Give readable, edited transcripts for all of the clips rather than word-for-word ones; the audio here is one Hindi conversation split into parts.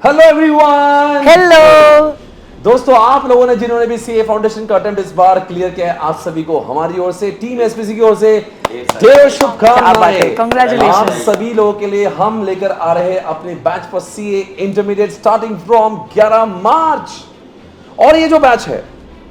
Hello everyone. हेलो दोस्तों, आप लोगों ने जिन्होंने भी सीए फाउंडेशन का अटेम्प्ट इस बार क्लियर किया है, आप सभी को हमारी ओर से, टीम एसपीसी की ओर से ढेर शुभकामनाएं। Congratulations। आप सभी लोगों के लिए हम लेकर आ रहे हैं अपने batch for CA intermediate starting from 11 मार्च। और ये जो बैच है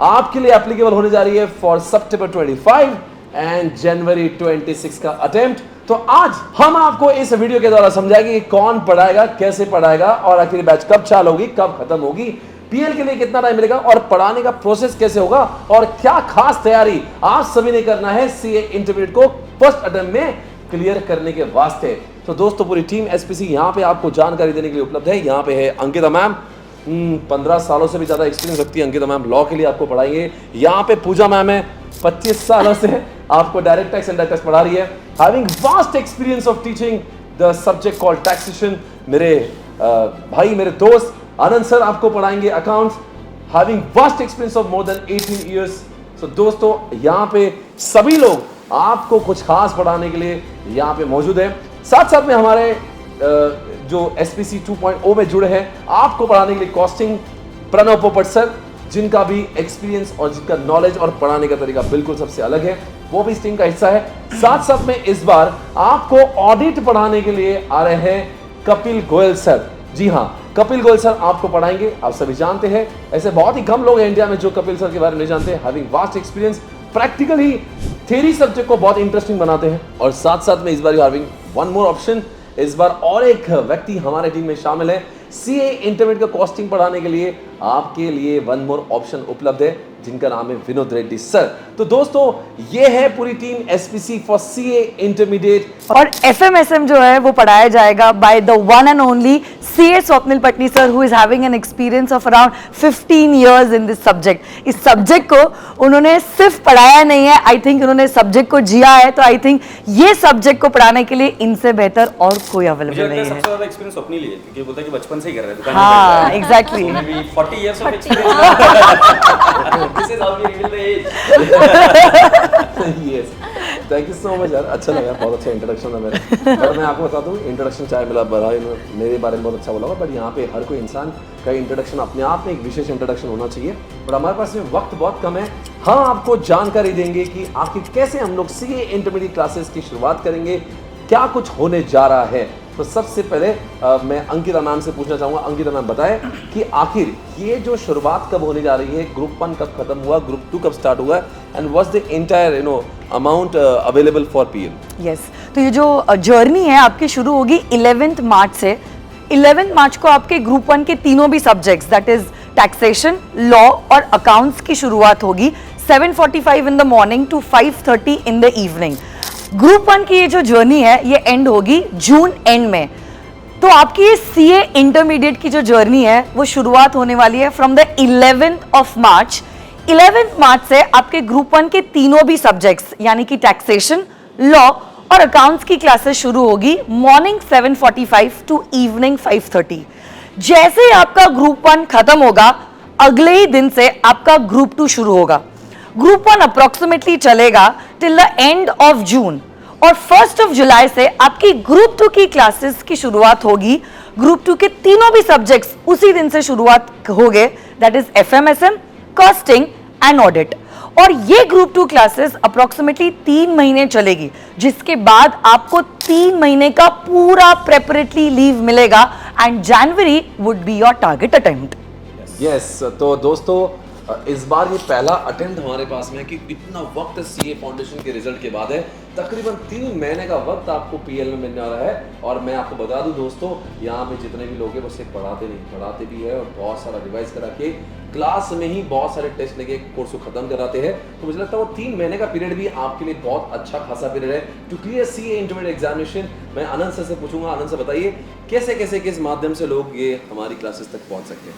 आपके लिए एप्लीकेबल होने जा रही है फॉर सितंबर 25 एंड जनवरी 26 का अटेम्प्ट। तो आज हम आपको इस वीडियो के द्वारा समझाएंगे कि कौन पढ़ाएगा, कैसे पढ़ाएगा और आखिर बैच कब चालू होगी, कब खत्म होगी, पीएल के लिए कितना टाइम मिलेगा और पढ़ाने का प्रोसेस कैसे होगा और क्या खास तैयारी आप सभी ने करना है सीए इंटरमीडिएट को फर्स्ट अटेम्प्ट में क्लियर करने के वास्ते। तो दोस्तों, पूरी टीम एसपीसी यहाँ पे आपको जानकारी देने के लिए उपलब्ध है। यहाँ पे है अंकिता मैम, 15 सालों से भी ज्यादा एक्सपीरियंस रखती है अंकिता मैम, लॉ के लिए आपको पढ़ाएंगे। यहाँ पे पूजा मैम है, 25 सालों से आपको डायरेक्ट टैक्स एंड टैक्स पढ़ा रही है, having vast experience of teaching the subject called taxation. मेरे भाई, मेरे दोस्त आनंद सर आपको पढ़ाएंगे accounts, having vast experience of more than 18 years. So दोस्तों, यहाँ पे सभी लोग आपको कुछ खास पढ़ाने के लिए यहाँ पे मौजूद है। साथ साथ में हमारे जो एसपीसी 2.0 में जुड़े हैं, आपको पढ़ाने के लिए कॉस्टिंग प्रणव पोपट सर, जिनका भी एक्सपीरियंस और जिनका नॉलेज और पढ़ाने का तरीका बिल्कुल सबसे अलग है, वो भी इस टीम का हिस्सा है। साथ साथ में इस बार आपको ऑडिट पढ़ाने के लिए आ रहे हैं कपिल गोयल सर। जी हाँ, कपिल गोयल सर आपको पढ़ाएंगे। आप सभी जानते हैं, ऐसे बहुत ही कम लोग हैं इंडिया में जो कपिल सर के बारे में नहीं जानते। Having vast experience, practically theory subject को बहुत इंटरेस्टिंग बनाते हैं। और साथ साथ में इस बार हैविंग वन मोर ऑप्शन, इस बार और एक व्यक्ति हमारे टीम में शामिल है सीए इंटरमीडिएट का कॉस्टिंग पढ़ाने के लिए। आपके लिए वन मोर ऑप्शन उपलब्ध है, जिनका नाम है विनोद रेड्डी सर। तो दोस्तों, ये है पूरी team SPC for CA intermediate. और एफएमएसएम जो है वो पढ़ाया जाएगा by the one and only CA Swapnil Patni sir, who is having an experience of around 15 years in this subject. इस सब्जेक्ट को उन्होंने सिर्फ पढ़ाया नहीं है, आई थिंक उन्होंने सब्जेक्ट को जिया है। तो आई थिंक ये सब्जेक्ट को पढ़ाने के लिए इनसे बेहतर और कोई अवेलेबल नहीं है। सबसे ज्यादा एक्सपीरियंस स्वप्निल ही है, क्योंकि बोलता है कि बचपन से ही कर रहे थे। हाँ, exactly. 40 years of experience. This is how we reveal the age. Yes, thank you so much यार, अच्छा लगा, बहुत अच्छा इंट्रोडक्शन था मेरा। पर मैं आपको बता दूं, इंट्रोडक्शन चाहे मिला बड़ा, मेरे बारे में बहुत अच्छा बोला होगा, बट यहाँ पे हर कोई इंसान का इंट्रोडक्शन अपने आप में एक विशेष इंट्रोडक्शन होना चाहिए। पर हमारे पास में वक्त बहुत कम है। हम आपको जानकारी देंगे कि आखिर कैसे हम लोग सीए इंटरमीडिएट क्लासेस की शुरुआत करेंगे, क्या कुछ होने जा रहा है। तो सबसे पहले मैं अंकिता मैम से पूछना चाहूंगा। अंकिता मैम, बताएं कि आखिर ये जो शुरुआत कब होने जा रही है, ग्रुप 1 कब खत्म हुआ, ग्रुप 2 कब स्टार्ट हुआ, and what's the entire amount available for PL. Yes, तो ये जो जर्नी है आपकी शुरू होगी 11th मार्च से। 11th मार्च को आपके ग्रुप 1 के तीनों भी subjects, that is taxation, law और अकाउंट्स की शुरुआत होगी 7:45 in the morning to 5:30 in the evening. Group 1 की ये जो जर्नी है ये एंड होगी जून एंड में। तो आपकी ये सीए इंटरमीडिएट की जो जर्नी है वो शुरुआत होने वाली है from the 11th of March. 11th मार्च से आपके ग्रुप 1 के तीनों भी सब्जेक्ट्स यानी कि टैक्सेशन, लॉ और अकाउंट्स की क्लासेस शुरू होगी मॉर्निंग 7:45 टू इवनिंग 5:30। जैसे ही आपका ग्रुप 1 खत्म होगा, अगले ही दिन से आपका ग्रुप 2 शुरू होगा। ग्रुप 1 अप्रोक्सीमेटली चलेगा till the end of June और 1st ऑफ जुलाई से आपकी ग्रुप 2 की क्लासेस की शुरुआत होगी। ग्रुप 2 के तीनों भी सब्जेक्ट्स उसी दिन से शुरुआत हो गए, that is FMSM, costing and audit. और ये ग्रुप 2 क्लासेस अप्रोक्सीमेटली 3 महीने चलेगी, जिसके बाद आपको 3 महीने का पूरा प्रेपरेटरी लीव मिलेगा and January would be your target attempt. Yes, तो दोस्तों, इस बार ये पहला अटेम्प्ट हमारे पास में है कि इतना वक्त सीए फाउंडेशन के रिजल्ट के बाद है। तकरीबन 3 महीने का वक्त आपको पीएल में मिलने वाला है। और मैं आपको बता दूं दोस्तों, यहाँ पे जितने भी लोग हैं वो सिर्फ पढ़ाते नहीं, पढ़ाते भी है और बहुत सारा रिवाइज करा के क्लास में ही बहुत सारे टेस्ट लेके कोर्स को खत्म कराते हैं। तो मुझे लगता है वो 3 महीने का पीरियड भी आपके लिए बहुत अच्छा खासा पीरियड है to clear CA intermediate examination. मैं आनंद सर से पूछूंगा, आनंद से बताइए कैसे कैसे किस माध्यम से लोग ये हमारी क्लासेस तक पहुंच सकते हैं।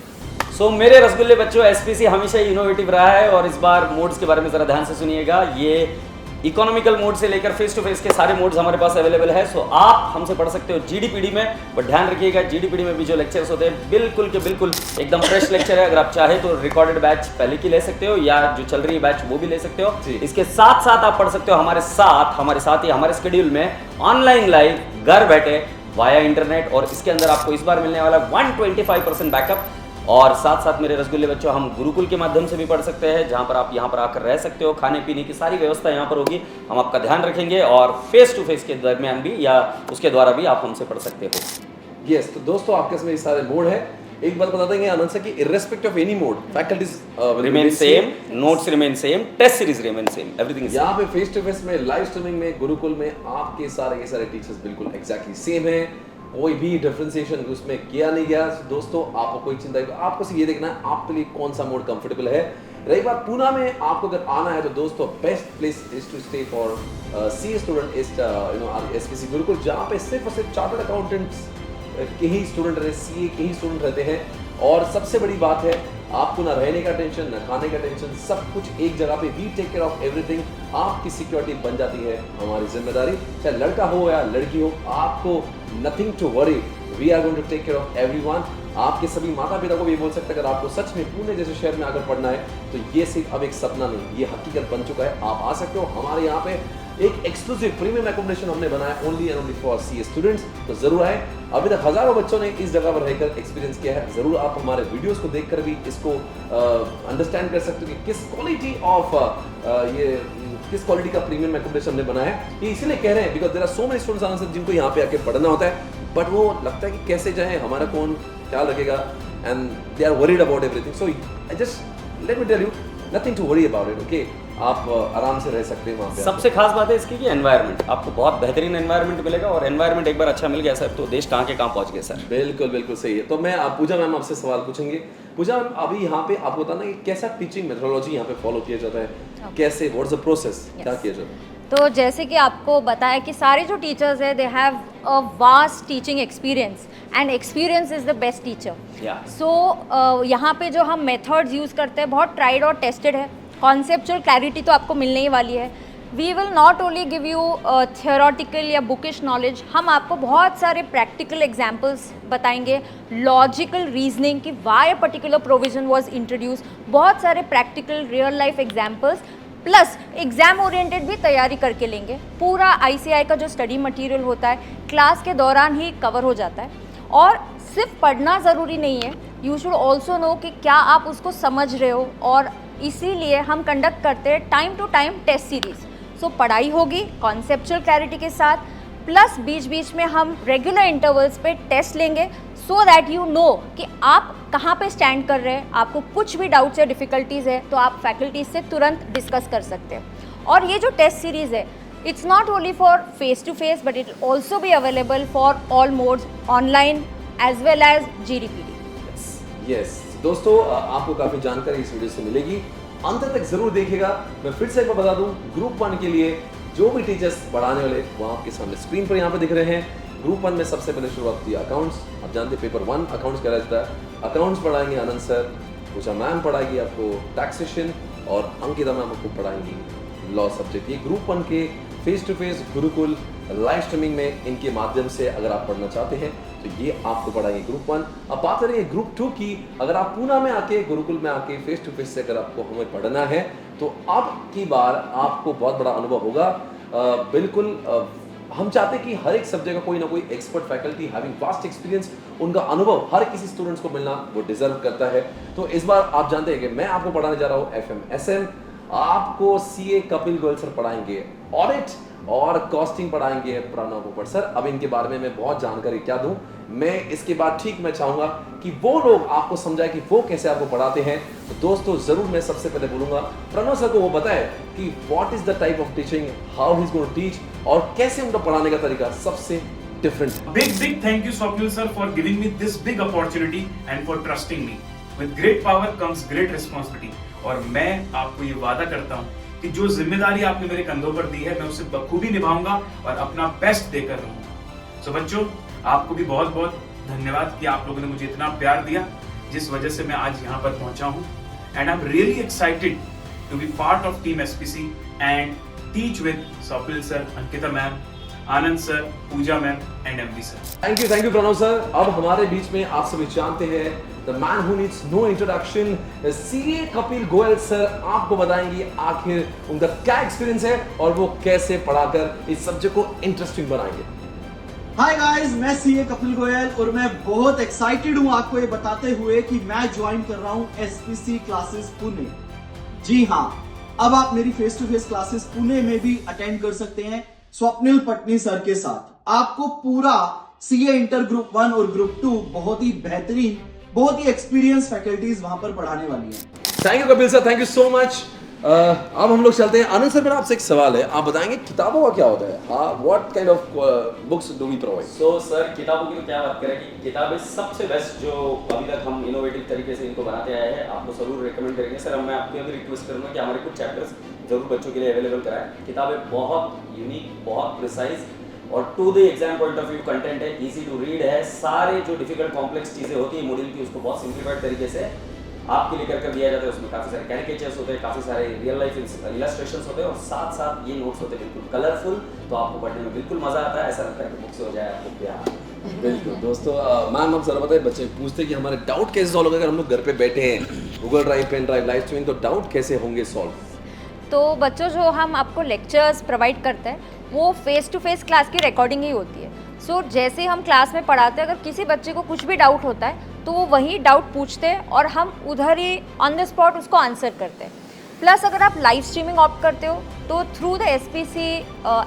मेरे रसगुल्ले बच्चों, एसपीसी हमेशा इनोवेटिव रहा है और इस बार मोड्स के बारे में जरा ध्यान से सुनिएगा। ये इकोनॉमिकल मोड से लेकर फेस टू फेस के सारे मोड्स हमारे पास अवेलेबल है। सो आप हमसे पढ़ सकते हो जीडीपीडी में, बट ध्यान रखिएगा जीडीपीडी में भी जो लेक्चर्स होते हैं बिल्कुल के बिल्कुल एकदम फ्रेश लेक्चर है। अगर आप चाहे तो रिकॉर्डेड बैच पहले की ले सकते हो या जो चल रही है बैच वो भी ले सकते हो। इसके साथ साथ आप पढ़ सकते हो हमारे साथ ही हमारे शेड्यूल में ऑनलाइन लाइव घर बैठे वाया इंटरनेट, और इसके अंदर आपको इस बार मिलने वाला 125% बैकअप। और साथ साथ मेरे रसगुल्ले बच्चों, हम गुरुकुल के माध्यम से भी पढ़ सकते हैं, जहां पर आप यहां पर आकर रह सकते हो, खाने पीने की सारी व्यवस्था यहां पर होगी, हम आपका ध्यान रखेंगे, और फेस टू फेस के दरमियान भी या उसके द्वारा भी आप हमसे पढ़ सकते हो। यस, तो दोस्तों आपके इसमें ये सारे मोड है। एक बात बता देंगे आनंद सर कि irrespective of any mode faculties remain same, notes remain same, test series remain same, everything is यहाँ पे फेस टू फेस में, लाइव स्ट्रीमिंग में, गुरुकुल में आपके सारे टीचर्स बिल्कुल एग्जैक्टली सेम है, कोई भी डिफरेंशिएशन उसमें किया नहीं गया। दोस्तों आपको कोई चिंता नहीं, आपको सिर्फ ये देखना है आपके लिए कौन सा मोड कंफर्टेबल है। रही बात पूना में आपको अगर आना है तो दोस्तों best place is to stay for C student is SPC Gurukul, जहाँ पे सिर्फ और सिर्फ चार्टर्ड अकाउंटेंट्स के ही स्टूडेंट रहते, सीए के ही स्टूडेंट रहते हैं। और सबसे बड़ी बात है आपको ना रहने का टेंशन, ना खाने का टेंशन, सब कुछ एक जगह पे, we take care of everything. आपकी सिक्योरिटी बन जाती है हमारी जिम्मेदारी, चाहे लड़का हो या लड़की हो, आपको nothing to worry, we are going to take care of everyone. आपके सभी माता पिता को भी बोल सकते हैं अगर आपको सच में पुणे जैसे शहर में आकर पढ़ना है तो ये सिर्फ अब एक सपना नहीं, ये हकीकत बन चुका है। आप आ सकते हो हमारे यहाँ पे, एक एक्सक्लूसिव प्रीमियम एकोमोडेशन हमने बनाया only and only for CA students, तो जरूर आए। अभी तक हजारों बच्चों ने इस जगह पर रहकर एक्सपीरियंस किया है, जरूर आप हमारे वीडियोस को देखकर भी इसको अंडरस्टैंड कर सकते हो कि किस क्वालिटी ऑफ किस क्वालिटी का प्रीमियम एकोमोडेशन हमने बनाया है। ये इसीलिए कह रहे हैं because there are so many students answer जिनको यहाँ पे आके पढ़ना होता है, बट वो लगता है कि कैसे जाए, हमारा कौन ख्याल रखेगा, and they are worried about everything. So I just let me tell you, nothing to worry about it, okay. आप आराम से रह सकते हैं वहाँ पे। सबसे खास बात है इसकी कि एनवायरनमेंट, आपको बहुत बेहतरीन एनवायरनमेंट मिलेगा, और एनवायरनमेंट एक बार अच्छा मिल गया सर तो देश कहाँ के कहाँ पहुँच गया सर। बिल्कुल बिल्कुल सही है। तो मैं पूजा मैम आपसे सवाल पूछेंगे। पूजा मैम, अभी यहाँ पे आपको बताना कि कैसा टीचिंग मेथोडोलॉजी यहाँ पे फॉलो किया जाता है, कैसे, व्हाट्स द प्रोसेस, क्या किया जाता है? तो जैसे कि आपको बताया कि सारे जो टीचर्स हैं they have a vast teaching experience, and experience is the best teacher. Yeah. सो यहाँ पे जो हम मेथड्स यूज़ करते हैं बहुत ट्राइड और टेस्टेड है। कॉन्सेप्चुअल क्लैरिटी तो आपको मिलने ही वाली है। We will not only give you theoretical या बुकिश नॉलेज, हम आपको बहुत सारे प्रैक्टिकल एग्जाम्पल्स बताएंगे, लॉजिकल रीजनिंग कि why a particular provision was introduce, बहुत सारे practical real life examples, plus exam oriented भी तैयारी करके लेंगे। पूरा आईसीआई का जो स्टडी मटेरियल होता है क्लास के दौरान ही कवर हो जाता है। और सिर्फ पढ़ना ज़रूरी नहीं है, यू शुड ऑल्सो नो कि क्या आप उसको समझ रहे हो, और इसीलिए हम कंडक्ट करते हैं time to time test series. So पढ़ाई होगी कॉन्सेप्चुअल क्लैरिटी के साथ, प्लस बीच बीच में हम रेगुलर इंटरवल्स पे टेस्ट लेंगे, सो दैट यू नो कि आप कहाँ पे स्टैंड कर रहे हैं। आपको कुछ भी डाउट्स या डिफ़िकल्टीज़ है तो आप फैकल्टी से तुरंत डिस्कस कर सकते हैं। और ये जो टेस्ट सीरीज़ है, it's not only for face to face but it will also be available for all modes online as well as GDPD। yes. दोस्तों आपको काफी जानकारी इस वीडियो से मिलेगी, अंत तक जरूर देखिएगा। मैं फिर से एक बार बता दूं, ग्रुप 1 के लिए जो भी टीचर्स पढ़ाने वाले वो आपके सामने स्क्रीन पर यहाँ पे दिख रहे हैं। ग्रुप 1 में सबसे पहले शुरुआत होती है अकाउंट्स। आप जानते हैं पेपर 1 अकाउंट्स का रहता है। अकाउंट्स पढ़ाएंगे आनंद सर, पूजा मैम पढ़ाएगी आपको टैक्सेशन, और अंकिता मैम आपको पढ़ाएंगी लॉ सब्जेक्ट। ये ग्रुप 1 के face to face Gurukul live streaming में इनके माध्यम से अगर आप पढ़ना चाहते हैं तो ये आपको पढ़ाएंगे ग्रुप 1। अब बात करें ग्रुप 2 की, अगर आप पूना में आके गुरुकुल में आके फेस टू फेस से अगर आपको हमें पढ़ना है तो अब की बार आपको बहुत बड़ा अनुभव होगा। बिल्कुल हम चाहते हैं कि हर एक सब्जेक्ट का कोई ना कोई expert faculty having vast experience, उनका अनुभव हर किसी स्टूडेंट्स को मिलना वो डिजर्व करता है। तो इस बार आप जानते हैं कि मैं आपको पढ़ाने जा रहा हूँ FMSM, आपको CA कपिल गोयल सर पढ़ाएंगे ऑडिट, और कॉस्टिंग पढ़ाएंगे प्रणव पोपट सर। अब इनके बारे में मैं बहुत जानकारी क्या दूं, मैं इसके बाद ठीक मैं चाहूंगा कि वो लोग आपको समझाए कि वो कैसे आपको पढ़ाते हैं। तो दोस्तों जरूर मैं सबसे पहले बोलूंगा प्रणव सर को वो बताए कि what is the type of teaching, how he is going to teach, और कैसे उनका पढ़ाने का तरीका सबसे different. Big thank you Swapnil sir for giving me this big opportunity and for trusting me. With great power comes great responsibility. और मैं आपको ये वादा करता हूँ कि जो जिम्मेदारी आपने मेरे कंधों पर दी है मैं उसे बखूबी निभाऊंगा और अपना बेस्ट देकर रहूंगा। सो बच्चों, आपको भी बहुत बहुत धन्यवाद कि आप लोगों ने मुझे इतना प्यार दिया, जिस वजह से मैं आज यहाँ पर पहुंचा हूँ। And I am really excited to be part of team SPC and teach with Swapnil sir, Ankita ma'am, Anand sir, Pooja ma'am and MV sir. Thank you Pranav sir. अब हमारे बीच में आप सभी जानते हैं the man who needs no introduction, CA Kapil Goyal sir आपको बताएंगे आखिर उनका क्या एक्सपीरियंस है और वो कैसे पढ़ाकर इस सब्जेक्ट को इंटरेस्टिंग बनाएंगे। हाय गाइस, मैं सीए कपिल गोयल और मैं बहुत एक्साइटेड हूं आपको ये बताते हुए कि मैं ज्वाइन कर रहा हूं एसपीसी क्लासेस पुणे। जी हां, अब आप मेरी face to face classes Pune में भी अटेंड कर सकते हैं स्वप्निल पटनी सर के साथ। आपको पूरा सीए इंटर ग्रुप 1 और ग्रुप 2 बहुत ही बेहतरीन, बहुत ही एक्सपीरियंस फैकल्टीज वहां पर पढ़ाने वाली हैं। Thank you Kapil sir, thank you so much. अब हम लोग चलते हैं। आनंद सर, मेरा आपसे एक सवाल है, आप बताएंगे किताबों का क्या होता है? What kind of books do we provide? So sir, किताबों की तो क्या बात करें कि किताबें सबसे बेस्ट जो अभी तक हम इनोवेटिव तरीके से इनको बनाते आए हैं, आपको जरूर रिकमेंड करेंगे। सर, मैं आपको भी रिक्वेस्ट करूंगा कि हमारे कुछ चैप्टर्स जरूर बच्चों के लिए अवेलेबल कराएं। किताबें बहुत यूनिक, बहुत प्रिसाइज और to the exam point of view content है, इजी टू रीड है। सारे जो डिफिकल्ट कॉम्प्लेक्स चीज़ें होती है मॉड्यूल की, उसको बहुत सिंप्लीफाइड तरीके से आपके लिए कर दिया जाता है। उसमें काफ़ी सारे कैरिकेचर्स होते हैं, काफ़ी सारे रियल लाइफ इलस्ट्रेशंस होते हैं और साथ साथ ये नोट्स होते हैं बिल्कुल कलरफुल, तो आपको पढ़ने में बिल्कुल मजा आता है। ऐसा लगता है कि बुक से हो जाए आपको प्यार। बिल्कुल दोस्तों, मैम आप जरा बताइए, बच्चे पूछते हैं कि हमारे डाउट कैसे सॉल्व होगा अगर हम लोग घर पे बैठे हैं, Google drive, pen drive, live streaming, तो डाउट कैसे होंगे सॉल्व? तो बच्चों, जो हम आपको लेक्चर्स प्रोवाइड करते हैं वो फेस टू फेस क्लास की रिकॉर्डिंग ही होती है। सो जैसे हम क्लास में पढ़ाते हैं, अगर किसी बच्चे को कुछ भी डाउट होता है तो वो वही डाउट पूछते हैं और हम उधर ही ऑन द स्पॉट उसको आंसर करते हैं। प्लस अगर आप लाइव स्ट्रीमिंग ऑप्ट करते हो तो through the SPC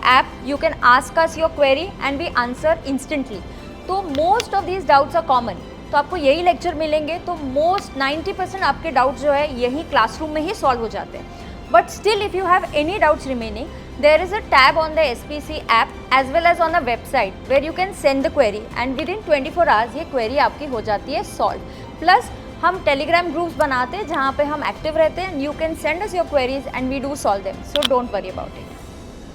app you can ask us your query and we answer instantly. तो most of these doubts are common, तो आपको यही लेक्चर मिलेंगे तो मोस्ट 90% आपके डाउट जो है यही क्लासरूम में ही सॉल्व हो जाते हैं। But still, if you have any doubts remaining, there is a tab on the SPC app as well as on the website where you can send the query and within 24 hours ये query आपकी हो जाती है solved. Plus हम Telegram groups बनाते हैं जहाँ पे हम active रहते हैं and you can send us your queries and we do solve them. So don't worry about it.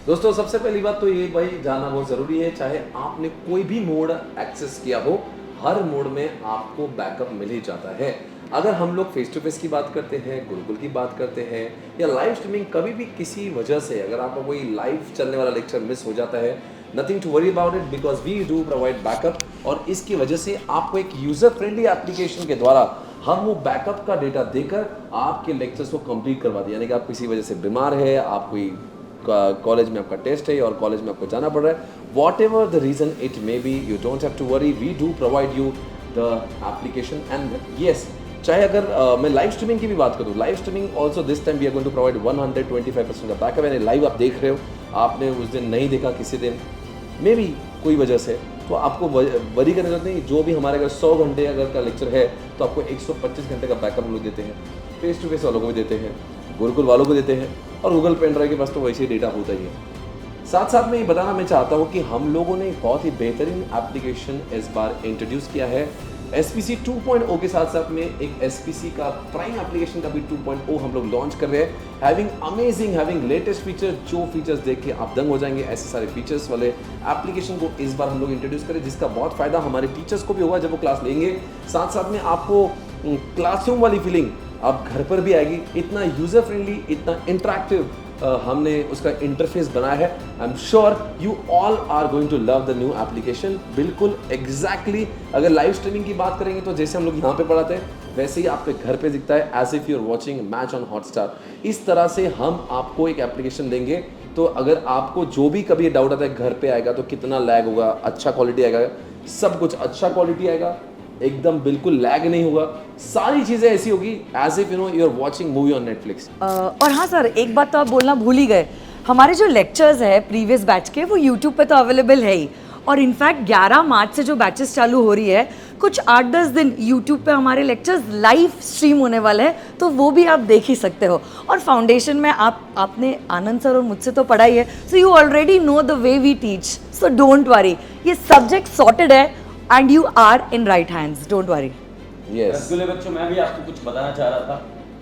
दोस्तों, सबसे पहली बात तो ये भाई जानना बहुत ज़रूरी है, चाहे आपने कोई भी मोड एक्सेस किया हो, हर मोड में आपको बैकअप मिल ही जाता है। अगर हम लोग फेस टू फेस की बात करते हैं, गुरुकुल की बात करते हैं या लाइव स्ट्रीमिंग, कभी भी किसी वजह से अगर आपका कोई लाइव चलने वाला लेक्चर मिस हो जाता है, nothing to worry about it because we do provide backup. और इसकी वजह से आपको एक यूज़र फ्रेंडली एप्लीकेशन के द्वारा हम वो बैकअप का डेटा देकर आपके लेक्चर्स को कंप्लीट करवा दिया। यानी कि आप किसी वजह से बीमार है, आप कोई कॉलेज में आपका टेस्ट है और कॉलेज में आपको जाना पड़ रहा है, whatever the reason it may be, you don't have to worry, we do provide you the application. And yes, चाहे अगर मैं लाइव स्ट्रीमिंग की भी बात करूँ, live streaming also this time we are going to provide 125% का बैकअप। यानी लाइव आप देख रहे हो, आपने उस दिन नहीं देखा, किसी दिन मे बी कोई वजह से, तो आपको वरी करने जरूरत नहीं। जो भी हमारे अगर 100 घंटे अगर का लेक्चर है तो आपको 125 घंटे का बैकअप हम लोग देते हैं। फेस टू फेस वालों को भी देते हैं, गुरुकुल वालों को देते हैं और गूगल पेन ड्राइव के पास तो वैसे ही डेटा होता ही है। साथ साथ में ये बताना मैं चाहता हूँ कि हम लोगों ने बहुत ही बेहतरीन एप्लीकेशन इस बार इंट्रोड्यूस किया है SPC 2.0 के साथ साथ में एक SPC का प्राइम एप्लीकेशन का भी 2.0 हम लोग लॉन्च कर रहे हैं। हैविंग लेटेस्ट फीचर, जो फीचर्स देख के आप दंग हो जाएंगे, ऐसे सारे फीचर्स वाले एप्लीकेशन को इस बार हम लोग इंट्रोड्यूस करें, जिसका बहुत फायदा हमारे टीचर्स को भी होगा जब वो क्लास लेंगे। साथ साथ में आपको क्लासरूम वाली फीलिंग आप घर पर भी आएगी। इतना यूजर फ्रेंडली, इतना इंटरेक्टिव हमने उसका इंटरफेस बनाया है। I am sure you all are going to love the new application. बिल्कुल एग्जैक्टली अगर लाइव स्ट्रीमिंग की बात करेंगे तो जैसे हम लोग यहाँ पे पढ़ाते हैं वैसे ही आपके घर पे दिखता है, as if you are watching match on Hotstar. इस तरह से हम आपको एक एप्लीकेशन देंगे, तो अगर आपको जो भी कभी डाउट आता है घर पे आएगा तो कितना लैग होगा, अच्छा क्वालिटी आएगा, सब कुछ अच्छा क्वालिटी आएगा, एकदम बिल्कुल लैग नहीं होगा, सारी चीजें ऐसी होगी as if you are watching movie on Netflix. और हाँ सर, एक बात तो आप बोलना भूल ही गए, हमारे जो लेक्चर्स है प्रीवियस बैच के वो यूट्यूब पे तो अवेलेबल है ही, और इनफैक्ट 11 मार्च से जो बैचेस चालू हो रही है, कुछ 8-10 दिन यूट्यूब पे हमारे लेक्चर्स लाइव स्ट्रीम होने वाले हैं, तो वो भी आप देख ही सकते हो। और फाउंडेशन में आपने आनंद सर और मुझसे तो पढ़ा ही है, so you already know the way we teach, so don't worry, ये सब्जेक्ट सॉर्टेड है and you are in right hands, don't worry. Yes रसगुल्ले बच्चों, मैं भी आपको कुछ बताना चाह रहा था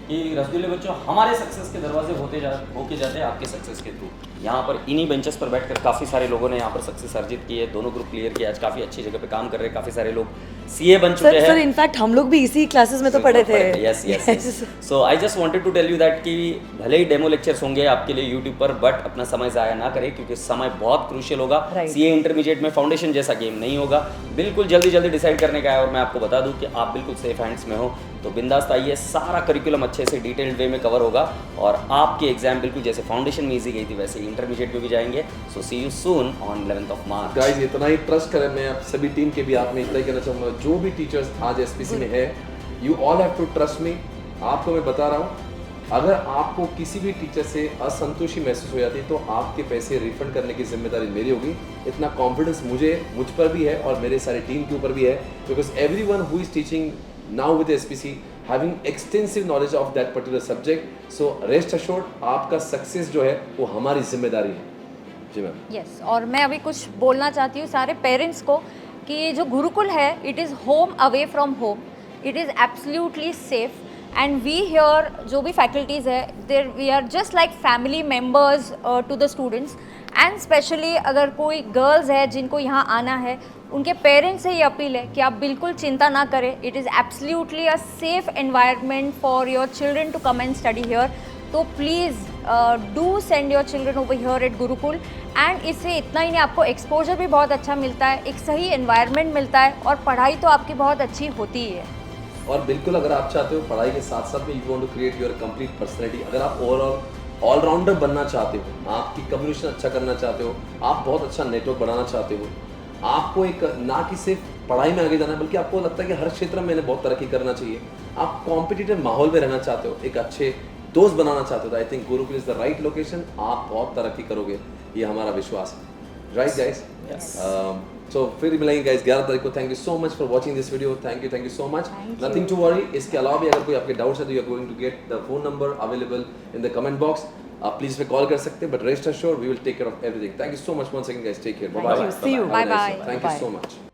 कि रसगुल्ले बच्चों, हमारे सक्सेस के दरवाजे होके जाते हैं आपके सक्सेस के थ्रू। यहाँ पर इन्हीं बेंचेस पर बैठकर काफ़ी सारे लोगों ने यहाँ पर सक्सेस अर्जित की है, दोनों ग्रुप क्लियर किया, आज काफ़ी अच्छी जगह पे काम कर रहे हैं, काफ़ी सारे लोग सीए बन चुके हैं। सर इनफैक्ट हम लोग भी इसी क्लासेस में तो पढ़े थे। Yes. So I just wanted to tell you that कि भले ही डेमो लेक्चर्स होंगे आपके लिए यूट्यूब पर, बट अपना समय ज़ाया ना करें क्योंकि समय बहुत क्रूशियल होगा। सीए इंटरमीडिएट में फाउंडेशन जैसा गेम नहीं होगा, बिल्कुल जल्दी डिसाइड करने का है। और मैं आपको बता दूं कि आप बिल्कुल सेफ हैंड्स में हो, तो बिंदास आइए, सारा करिकुलम अच्छे अच्छे से डिटेल्ड वे में कवर होगा और आपकी एग्जाम बिल्कुल जैसे फाउंडेशन में इजी गई थी वैसे इंटरमीडिएट में भी जाएंगे. So see you soon on 11th of March. Guys इतना ही ट्रस्ट करें. मैं आप सभी टीम के भी आप में इतना ही कहना चाहूँगा, जो भी टीचर्स आज एसपीसी में है, you all have to trust me. आपको मैं बता रहा हूँ, अगर आपको किसी भी टीचर से असंतुष्टि महसूस हो जाती है तो आपके पैसे रिफंड करने की जिम्मेदारी मेरी होगी. इतना कॉन्फिडेंस मुझ पर भी है और मेरे सारे टीम के ऊपर भी है, because everyone who is teaching now with SPC having extensive knowledge of that particular subject. So rest assured, आपका सक्सेस जो है वो हमारी जिम्मेदारी है. जी मैम. यस, और मैं अभी कुछ बोलना चाहती हूँ सारे पेरेंट्स को कि जो गुरुकुल है, it is home away from home. It is absolutely safe and we here जो भी फैकल्टीज़ है, there we are just like family members to the students. And specially अगर कोई गर्ल्स है जिनको यहाँ आना है, उनके पेरेंट्स से ये अपील है कि आप बिल्कुल चिंता ना करें. It is absolutely a safe environment for your children to come and study here. तो please do send your children over here at Gurukul. And इससे इतना ही नहीं, आपको एक्सपोजर भी बहुत अच्छा मिलता है, एक सही एनवायरनमेंट मिलता है और पढ़ाई तो आपकी बहुत अच्छी होती ही है. और बिल्कुल अगर आप चाहते हो पढ़ाई के साथ साथ में you want to create your complete personality, अगर आप ओवरऑल ऑलराउंडर बनना चाहते हो, आपकी कम्युनिकेशन अच्छा करना चाहते हो, आप बहुत अच्छा नेटवर्क बनाना चाहते हो, आपको एक ना कि सिर्फ पढ़ाई में आगे जाना है बल्कि आपको लगता है कि हर क्षेत्र में मैंने बहुत तरक्की करना चाहिए, आप कॉम्पिटिटिव माहौल में रहना चाहते हो, एक अच्छे दोस्त बनाना चाहते हो, तो I think Gurukul is the right location. आप बहुत तरक्की करोगे, ये हमारा विश्वास है. Right guys? सो फिर मिलेंगे गाइस 11 तारीख को. Thank you so much for watching this video. Thank you so much. Nothing to worry. इसके अलावा भी अगर कोई आपके डाउट्स है तो you are going to get the phone number available in the comment box. आप प्लीज पे कॉल कर सकते हैं, but rest assured we will take care of everything. Thank you so much once again guys. Take care. Bye bye. See you. Bye bye. Thank you so much.